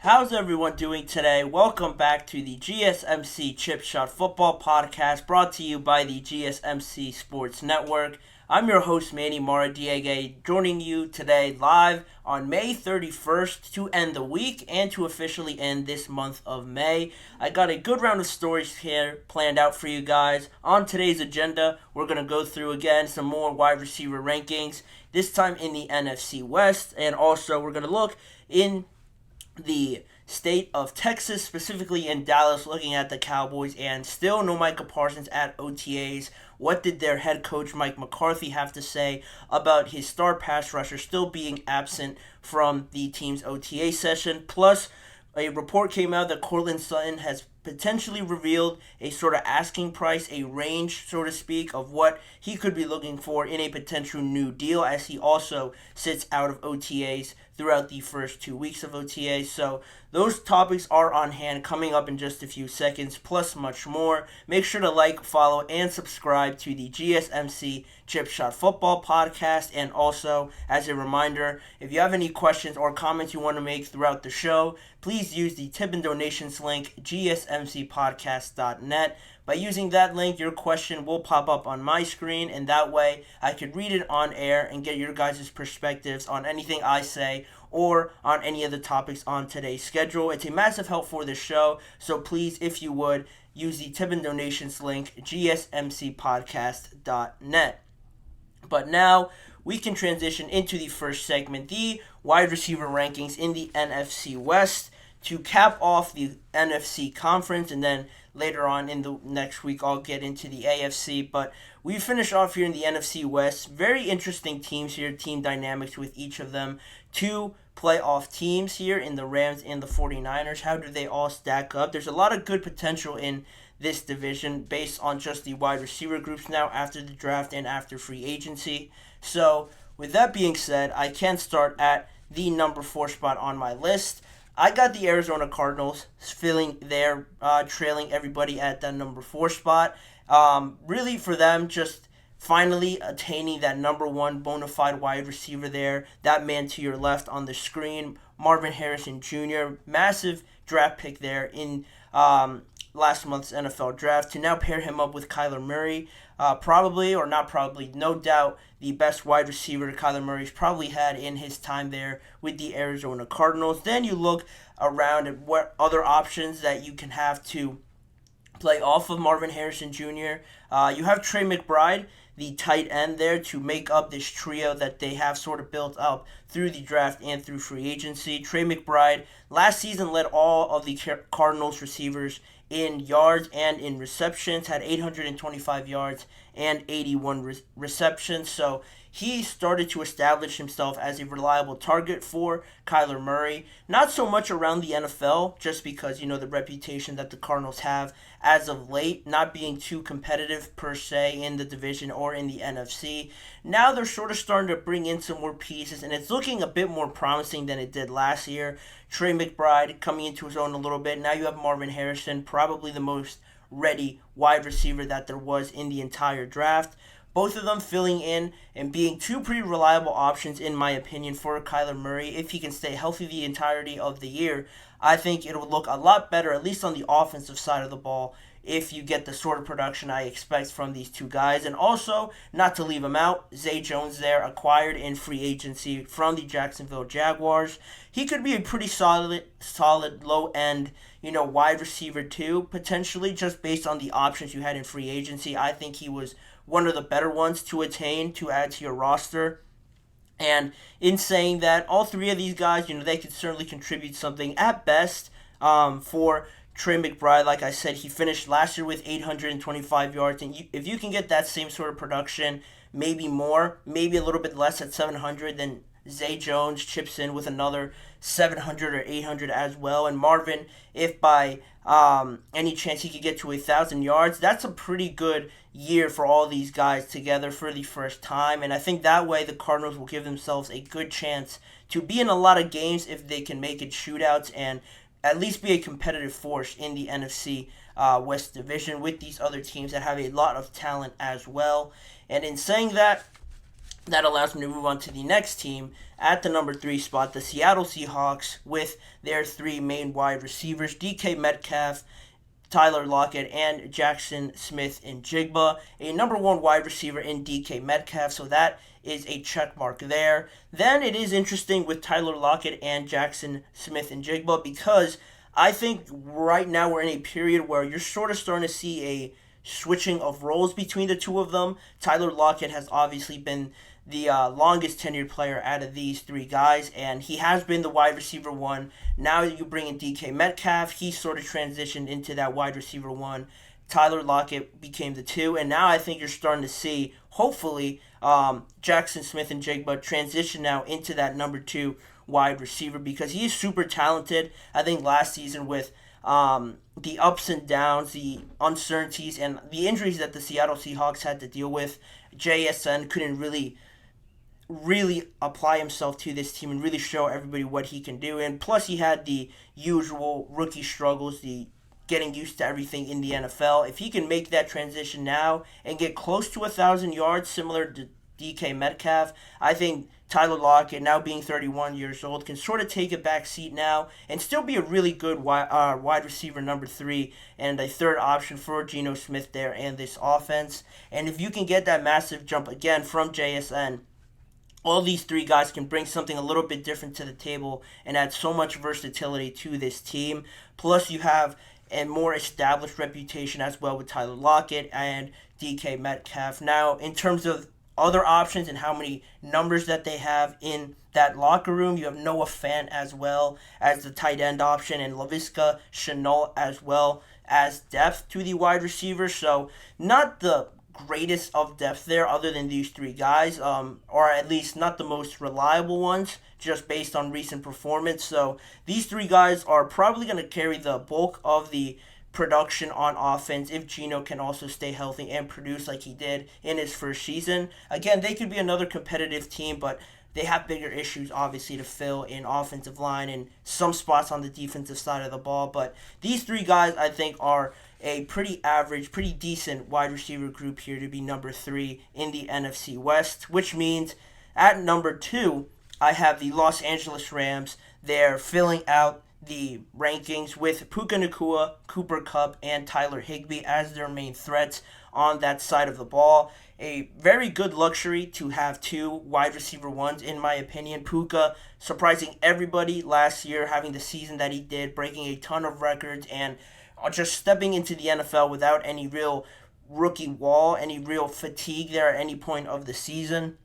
How's everyone doing today? Welcome back to the GSMC Chip Shot Football Podcast brought to you by the GSMC Sports Network. I'm your host, Manny Maradiegue, joining you today live on May 31st to end the week and to officially end this month of May. I got a good round of stories here planned out for you guys. On today's agenda, we're going to go through again some more wide receiver rankings, this time in the NFC West, and also we're going to look in the state of Texas, specifically in Dallas, looking at the Cowboys, and still no Micah Parsons at OTAs. What did their head coach, Mike McCarthy, have to say about his star pass rusher still being absent from the team's OTA session? Plus, a report came out that Courtland Sutton has potentially revealed a sort of asking price, a range, so to speak, of what he could be looking for in a potential new deal, as he also sits out of OTAs throughout the first 2 weeks of OTAs. So those topics are on hand coming up in just a few seconds, plus much more. Make sure to like, follow, and subscribe to the GSMC Chip Shot Football Podcast. And also, as a reminder, if you have any questions or comments you want to make throughout the show, please use the tip and donations link, gsmcpodcast.net. By using that link, your question will pop up on my screen, and that way I could read it on air and get your guys' perspectives on anything I say or on any of the topics on today's schedule. It's a massive help for the show, so please, if you would, use the tip and donations link, gsmcpodcast.net. But now we can transition into the first segment, the wide receiver rankings in the NFC West, to cap off the NFC conference, and then later on in the next week I'll get into the AFC. But we finish off here in the NFC West. Very interesting teams here, team dynamics with each of them. Two playoff teams here in the Rams and the 49ers. How do they all stack up? There's a lot of good potential in this division based on just the wide receiver groups now after the draft and after free agency. So with that being said, I can start at the number 4 spot on my list. I got the Arizona Cardinals filling there, trailing everybody at that number 4 spot. Really for them, just finally attaining that number 1 bona fide wide receiver there. That man to your left on the screen, Marvin Harrison Jr. Massive draft pick there in last month's NFL draft. To now pair him up with Kyler Murray, probably, or not probably, no doubt, the best wide receiver Kyler Murray's probably had in his time there with the Arizona Cardinals. Then you look around at what other options that you can have to play off of Marvin Harrison Jr. You have Trey McBride, the tight end there, to make up this trio that they have sort of built up through the draft and through free agency. Trey McBride last season led all of the Cardinals receivers in yards and in receptions, had 825 yards and 81 receptions. So he started to establish himself as a reliable target for Kyler Murray. Not so much around the NFL, just because, the reputation that the Cardinals have as of late, not being too competitive per se in the division or in the NFC. Now they're sort of starting to bring in some more pieces, and it's looking a bit more promising than it did last year. Trey McBride coming into his own a little bit. Now you have Marvin Harrison, probably the most ready wide receiver that there was in the entire draft. Both of them filling in and being two pretty reliable options, in my opinion, for Kyler Murray. If he can stay healthy the entirety of the year, I think it will look a lot better, at least on the offensive side of the ball, if you get the sort of production I expect from these two guys. And also, not to leave him out, Zay Jones there, acquired in free agency from the Jacksonville Jaguars. He could be a pretty solid low-end, wide receiver too, potentially, just based on the options you had in free agency. I think he was one of the better ones to attain, to add to your roster. And in saying that, all three of these guys, they could certainly contribute something at best. For Trey McBride, like I said, he finished last year with 825 yards. And if you can get that same sort of production, maybe more, maybe a little bit less at 700, then Zay Jones chips in with another 700 or 800 as well. And Marvin, if by any chance he could get to 1,000 yards, that's a pretty good year for all these guys together for the first time. And I think that way the Cardinals will give themselves a good chance to be in a lot of games if they can make it shootouts and at least be a competitive force in the NFC West division with these other teams that have a lot of talent as well. And in saying that, that allows me to move on to the next team at the number 3 spot, the Seattle Seahawks, with their 3 main wide receivers, DK Metcalf, Tyler Lockett, and Jackson Smith and Jigba. A number 1 wide receiver in DK Metcalf, so that is a check mark there. Then it is interesting with Tyler Lockett and Jackson Smith and Jigba, because I think right now we're in a period where you're sort of starting to see a switching of roles between the two of them. Tyler Lockett has obviously been the longest tenured player out of these 3 guys, and he has been the wide receiver 1. Now you bring in DK Metcalf, he sort of transitioned into that wide receiver 1. Tyler Lockett became the 2, and now I think you're starting to see, hopefully, Jackson Smith and Jigba transition now into that number 2 wide receiver, because he is super talented. I think last season with the ups and downs, the uncertainties, and the injuries that the Seattle Seahawks had to deal with, JSN couldn't really apply himself to this team and really show everybody what he can do. And plus, he had the usual rookie struggles, the getting used to everything in the NFL. If he can make that transition now and get close to 1,000 yards, similar to DK Metcalf, I think Tyler Lockett, now being 31 years old, can sort of take a back seat now and still be a really good wide receiver number 3 and a third option for Geno Smith there and this offense. And if you can get that massive jump again from JSN, all these 3 guys can bring something a little bit different to the table and add so much versatility to this team. Plus, you have a more established reputation as well with Tyler Lockett and DK Metcalf. Now, in terms of other options and how many numbers that they have in that locker room, you have Noah Fant as well as the tight end option, and Laviska Shenault as well as depth to the wide receiver. So not the greatest of depth there other than these 3 guys, or at least not the most reliable ones, just based on recent performance. So these 3 guys are probably going to carry the bulk of the production on offense if Geno can also stay healthy and produce like he did in his first season. Again, they could be another competitive team, but they have bigger issues, obviously, to fill in offensive line and some spots on the defensive side of the ball. But these 3 guys, I think, are a pretty average, pretty decent wide receiver group here to be number 3 in the NFC West, which means at number 2, I have the Los Angeles Rams. They're filling out the rankings with Puka Nacua, Cooper Kupp, and Tyler Higbee as their main threats on that side of the ball. A very good luxury to have 2 wide receiver 1s, in my opinion. Puka surprising everybody last year, having the season that he did, breaking a ton of records, and just stepping into the NFL without any real rookie wall, any real fatigue there at any point of the season.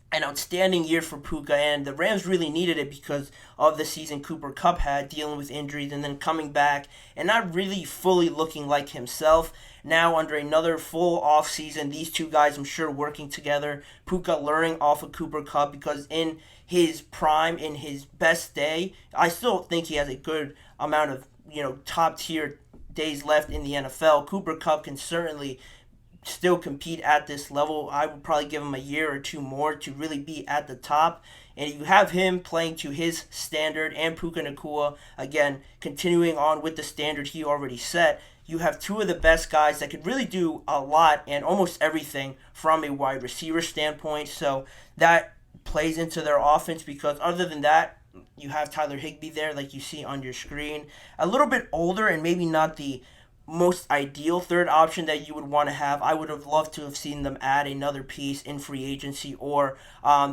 An outstanding year for Puka, and the Rams really needed it because of the season Cooper Kupp had, dealing with injuries and then coming back and not really fully looking like himself. Now under another full off season, these 2 guys, I'm sure, working together. Puka learning off of Cooper Kupp, because in his prime, in his best day, I still think he has a good amount of top tier days left in the NFL. Cooper Kupp can certainly still compete at this level. I would probably give him a year or 2 more to really be at the top. And you have him playing to his standard, and Puka Nacua, again, continuing on with the standard he already set. You have 2 of the best guys that could really do a lot and almost everything from a wide receiver standpoint. So that plays into their offense, because other than that, you have Tyler Higbee there, like you see on your screen. A little bit older and maybe not the most ideal third option that you would want to have. I would have loved to have seen them add another piece in free agency or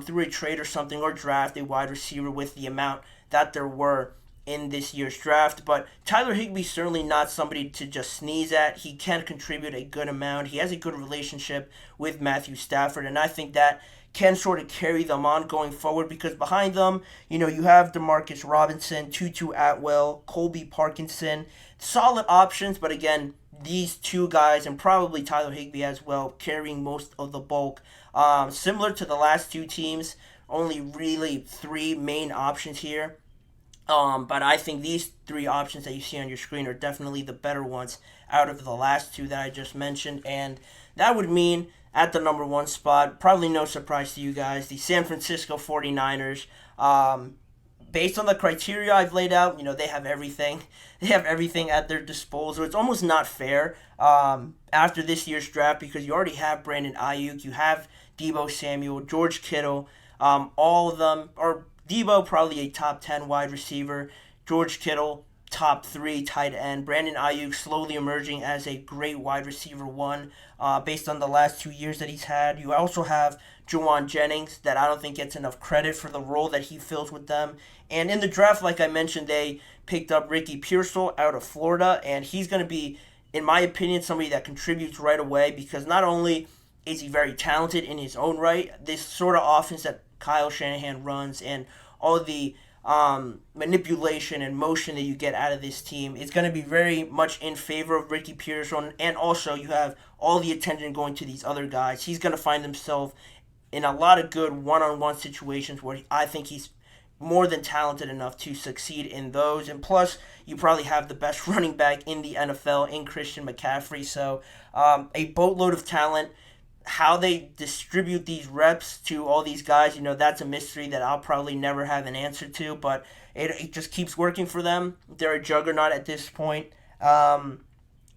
through a trade or something, or draft a wide receiver with the amount that there were in this year's draft. But Tyler Higbee's certainly not somebody to just sneeze at. He can contribute a good amount. He has a good relationship with Matthew Stafford, and I think that can sort of carry them on going forward, because behind them, you have Demarcus Robinson, Tutu Atwell, Colby Parkinson, solid options, but again, these 2 guys, and probably Tyler Higbee as well, carrying most of the bulk. Similar to the last 2 teams, only really 3 main options here. But I think these 3 options that you see on your screen are definitely the better ones out of the last 2 that I just mentioned, and that would mean at the number 1 spot, probably no surprise to you guys, the San Francisco 49ers. Based on the criteria I've laid out, they have everything. They have everything at their disposal. It's almost not fair after this year's draft, because you already have Brandon Ayuk, you have Deebo Samuel, George Kittle. All of them, or Deebo probably a top 10 wide receiver. George Kittle, top 3 tight end. Brandon Ayuk slowly emerging as a great wide receiver one based on the last 2 years that he's had. You also have Juwan Jennings that I don't think gets enough credit for the role that he fills with them. And in the draft, like I mentioned, they picked up Ricky Pearsall out of Florida, and he's going to be, in my opinion, somebody that contributes right away because not only is he very talented in his own right, this sort of offense that Kyle Shanahan runs and all the manipulation and motion that you get out of this team is going to be very much in favor of Ricky Pearsall. And also, you have all the attention going to these other guys. He's going to find himself in a lot of good one-on-one situations where I think he's more than talented enough to succeed in those. And plus, you probably have the best running back in the NFL in Christian McCaffrey. So, a boatload of talent. How they distribute these reps to all these guys, that's a mystery that I'll probably never have an answer to, but it just keeps working for them. They're a juggernaut at this point. And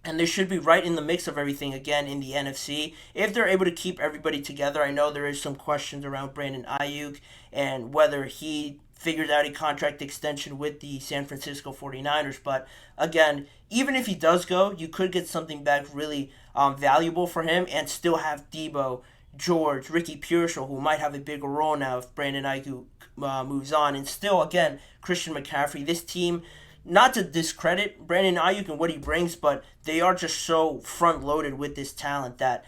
they should be right in the mix of everything again in the NFC. If they're able to keep everybody together, I know there is some questions around Brandon Ayuk and whether he figures out a contract extension with the San Francisco 49ers. But again, even if he does go, you could get something back really valuable for him and still have Deebo, George, Ricky Pearsall, who might have a bigger role now if Brandon Ayuk moves on. And still, again, Christian McCaffrey, this team, not to discredit Brandon Ayuk and what he brings, but they are just so front-loaded with this talent that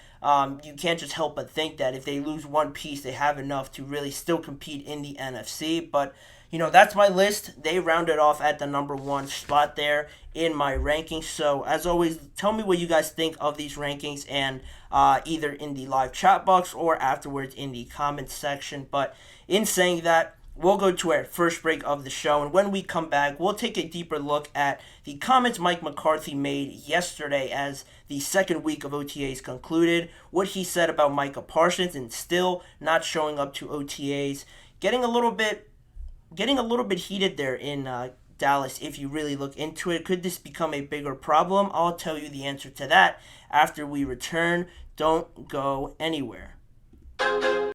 you can't just help but think that if they lose one piece, they have enough to really still compete in the NFC. But, that's my list. They rounded off at the number 1 spot there in my rankings. So, as always, tell me what you guys think of these rankings and either in the live chat box or afterwards in the comments section. But in saying that, we'll go to our first break of the show, and when we come back, we'll take a deeper look at the comments Mike McCarthy made yesterday as the second week of OTAs concluded, what he said about Micah Parsons and still not showing up to OTAs, getting a little bit heated there in Dallas if you really look into it. Could this become a bigger problem? I'll tell you the answer to that after we return. Don't go anywhere.